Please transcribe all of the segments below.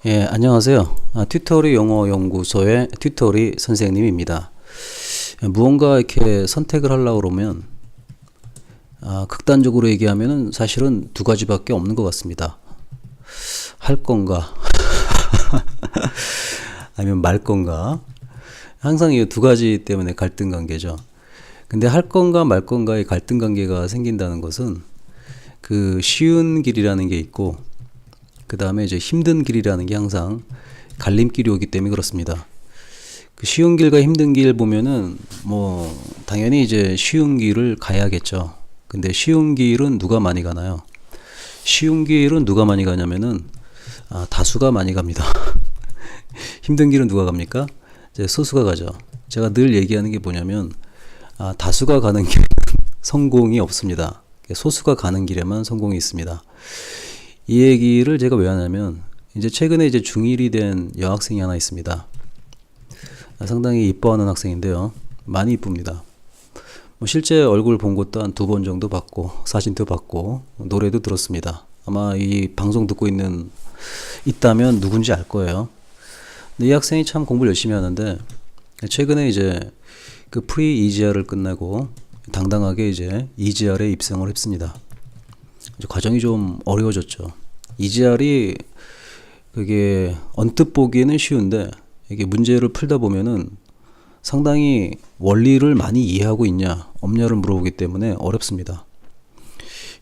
예, 안녕하세요. 튜토리 영어 연구소의 튜토리 선생님입니다. 무언가 이렇게 선택을 하려고 그러면 극단적으로 얘기하면은 사실은 두 가지밖에 없는 것 같습니다. 할 건가 아니면 말 건가. 항상 이 두 가지 때문에 갈등 관계죠. 근데 할 건가 말 건가의 갈등 관계가 생긴다는 것은 그 쉬운 길이라는 게 있고 그 다음에 이제 힘든 길이라는 게 항상 갈림길이 오기 때문에 그렇습니다. 그 쉬운 길과 힘든 길 보면은 뭐 당연히 이제 쉬운 길을 가야겠죠. 근데 쉬운 길은 누가 많이 가나요? 쉬운 길은 누가 많이 가냐면은 다수가 많이 갑니다. 힘든 길은 누가 갑니까? 이제 소수가 가죠. 제가 늘 얘기하는 게 뭐냐면 다수가 가는 길은 성공이 없습니다. 소수가 가는 길에만 성공이 있습니다. 이 얘기를 제가 왜 하냐면 이제 최근에 이제 중1이 된 여학생이 하나 있습니다. 상당히 이뻐하는 학생인데요. 많이 이쁩니다. 뭐 실제 얼굴 본 것도 한 2번 정도 봤고 사진도 봤고 노래도 들었습니다. 아마 이 방송 듣고 있다면 누군지 알 거예요. 근데 이 학생이 참 공부를 열심히 하는데 최근에 이제 그 프리 EGR을 끝내고 당당하게 이제 EGR에 입성을 했습니다. 과정이 좀 어려워졌죠. EGR이 그게 언뜻 보기에는 쉬운데 이게 문제를 풀다 보면은 상당히 원리를 많이 이해하고 있냐 없냐를 물어보기 때문에 어렵습니다.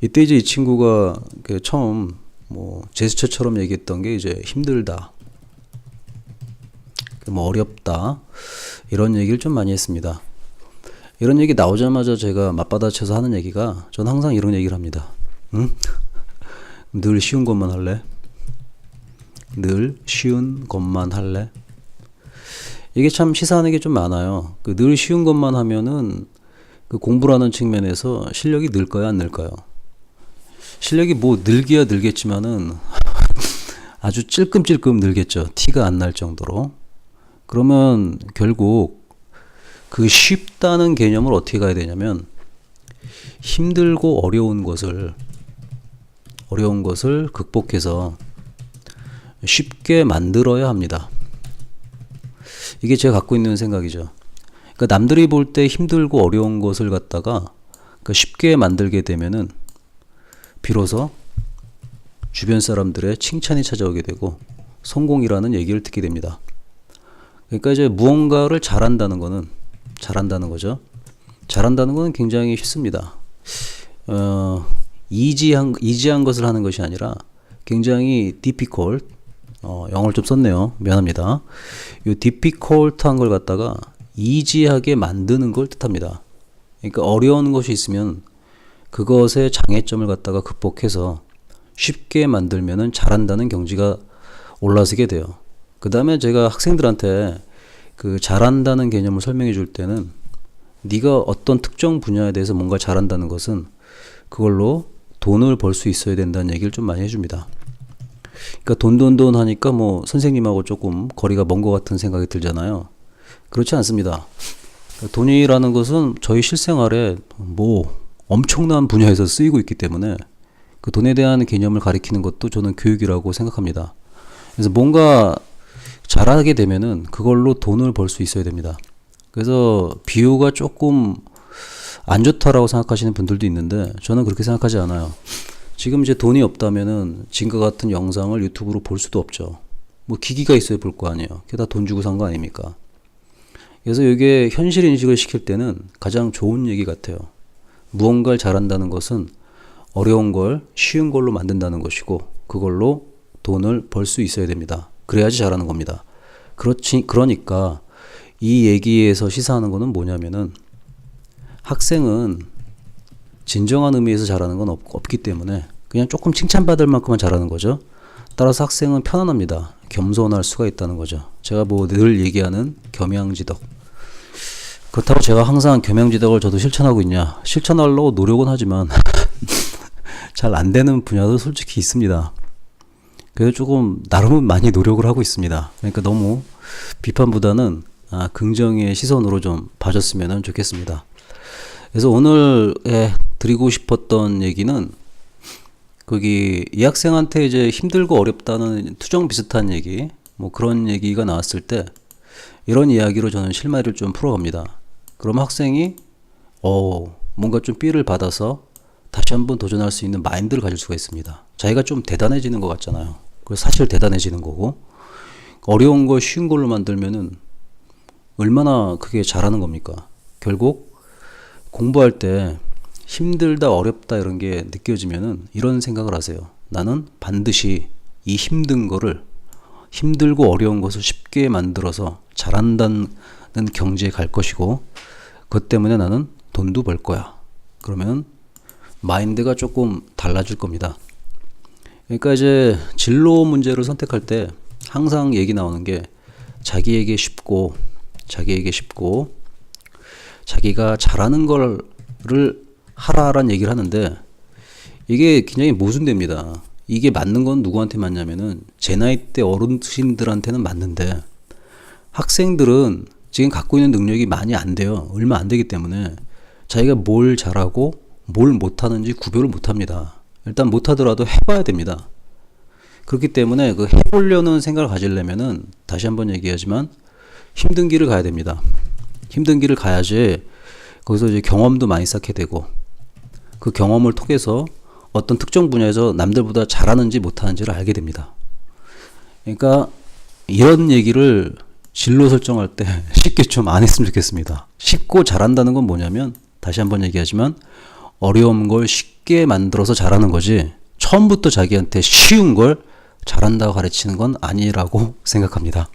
이때 이제 이 친구가 처음 뭐 제스처처럼 얘기했던 게 이제 힘들다, 뭐 어렵다 이런 얘기를 좀 많이 했습니다. 이런 얘기 나오자마자 제가 맞받아쳐서 하는 얘기가 전 항상 이런 얘기를 합니다. 응? 늘 쉬운 것만 할래? 늘 쉬운 것만 할래? 이게 참 시사하는 게 좀 많아요. 늘 쉬운 것만 하면은 그 공부라는 측면에서 실력이 늘까요, 안 늘까요? 실력이 뭐 늘기야 늘겠지만은 아주 찔끔찔끔 늘겠죠. 티가 안 날 정도로. 그러면 결국 그 쉽다는 개념을 어떻게 가야 되냐면 힘들고 어려운 것을 극복해서 쉽게 만들어야 합니다. 이게 제가 갖고 있는 생각이죠. 그러니까 남들이 볼 때 힘들고 어려운 것을 갖다가 쉽게 만들게 되면은 비로소 주변 사람들의 칭찬이 찾아오게 되고 성공이라는 얘기를 듣게 됩니다. 그러니까 이제 무언가를 잘한다는 거죠. 잘한다는 거는 굉장히 쉽습니다. 이지한 것을 하는 것이 아니라 굉장히 difficult, 영어를 좀 썼네요. 미안합니다. 이 difficult한 걸 갖다가 이지하게 만드는 걸 뜻합니다. 그러니까 어려운 것이 있으면 그것의 장애점을 갖다가 극복해서 쉽게 만들면은 잘한다는 경지가 올라서게 돼요. 그 다음에 제가 학생들한테 그 잘한다는 개념을 설명해 줄 때는 네가 어떤 특정 분야에 대해서 뭔가 잘한다는 것은 그걸로 돈을 벌 수 있어야 된다는 얘기를 좀 많이 해줍니다. 그러니까 돈 하니까 뭐 선생님하고 조금 거리가 먼 것 같은 생각이 들잖아요. 그렇지 않습니다. 돈이라는 것은 저희 실생활에 뭐 엄청난 분야에서 쓰이고 있기 때문에 그 돈에 대한 개념을 가리키는 것도 저는 교육이라고 생각합니다. 그래서 뭔가 잘하게 되면은 그걸로 돈을 벌 수 있어야 됩니다. 그래서 비유가 조금 안 좋다라고 생각하시는 분들도 있는데 저는 그렇게 생각하지 않아요. 지금 이제 돈이 없다면은 지금과 같은 영상을 유튜브로 볼 수도 없죠. 뭐 기기가 있어야 볼 거 아니에요. 그게 다 돈 주고 산 거 아닙니까? 그래서 이게 현실 인식을 시킬 때는 가장 좋은 얘기 같아요. 무언가를 잘한다는 것은 어려운 걸 쉬운 걸로 만든다는 것이고 그걸로 돈을 벌 수 있어야 됩니다. 그래야지 잘하는 겁니다. 그러니까 이 얘기에서 시사하는 거는 뭐냐면은 학생은 진정한 의미에서 잘하는 건 없기 때문에 그냥 조금 칭찬받을 만큼만 잘하는 거죠. 따라서 학생은 편안합니다. 겸손할 수가 있다는 거죠. 제가 뭐 늘 얘기하는 겸양지덕. 그렇다고 제가 항상 겸양지덕을 저도 실천하고 있냐? 실천하려고 노력은 하지만 잘 안 되는 분야도 솔직히 있습니다. 그래서 조금 나름은 많이 노력을 하고 있습니다. 그러니까 너무 비판보다는 긍정의 시선으로 좀 봐줬으면 좋겠습니다. 그래서 오늘 드리고 싶었던 얘기는 거기 이 학생한테 이제 힘들고 어렵다는 투정 비슷한 얘기, 뭐 그런 얘기가 나왔을 때 이런 이야기로 저는 실마리를 좀 풀어갑니다. 그럼 학생이 뭔가 좀 삐를 받아서 다시 한번 도전할 수 있는 마인드를 가질 수가 있습니다. 자기가 좀 대단해지는 것 같잖아요. 그래서 사실 대단해지는 거고, 어려운 거 쉬운 걸로 만들면은 얼마나 그게 잘하는 겁니까? 결국 공부할 때 힘들다 어렵다 이런 게 느껴지면은 이런 생각을 하세요. 나는 반드시 이 힘들고 어려운 것을 쉽게 만들어서 잘한다는 경지에 갈 것이고, 그것 때문에 나는 돈도 벌 거야. 그러면 마인드가 조금 달라질 겁니다. 그러니까 이제 진로 문제를 선택할 때 항상 얘기 나오는 게 자기에게 쉽고 자기가 잘하는 거를 하라란 얘기를 하는데, 이게 굉장히 모순됩니다. 이게 맞는 건 누구한테 맞냐면은 제 나이 때 어르신들한테는 맞는데, 학생들은 지금 갖고 있는 능력이 많이 안 돼요. 얼마 안 되기 때문에 자기가 뭘 잘하고 뭘 못하는지 구별을 못합니다. 일단 못하더라도 해봐야 됩니다. 그렇기 때문에 그 해보려는 생각을 가지려면은 다시 한번 얘기하지만 힘든 길을 가야 됩니다. 힘든 길을 가야지 거기서 이제 경험도 많이 쌓게 되고, 그 경험을 통해서 어떤 특정 분야에서 남들보다 잘하는지 못하는지를 알게 됩니다. 그러니까 이런 얘기를 진로 설정할 때 쉽게 좀 안 했으면 좋겠습니다. 쉽고 잘한다는 건 뭐냐면, 다시 한번 얘기하지만 어려운 걸 쉽게 만들어서 잘하는 거지, 처음부터 자기한테 쉬운 걸 잘한다고 가르치는 건 아니라고 생각합니다.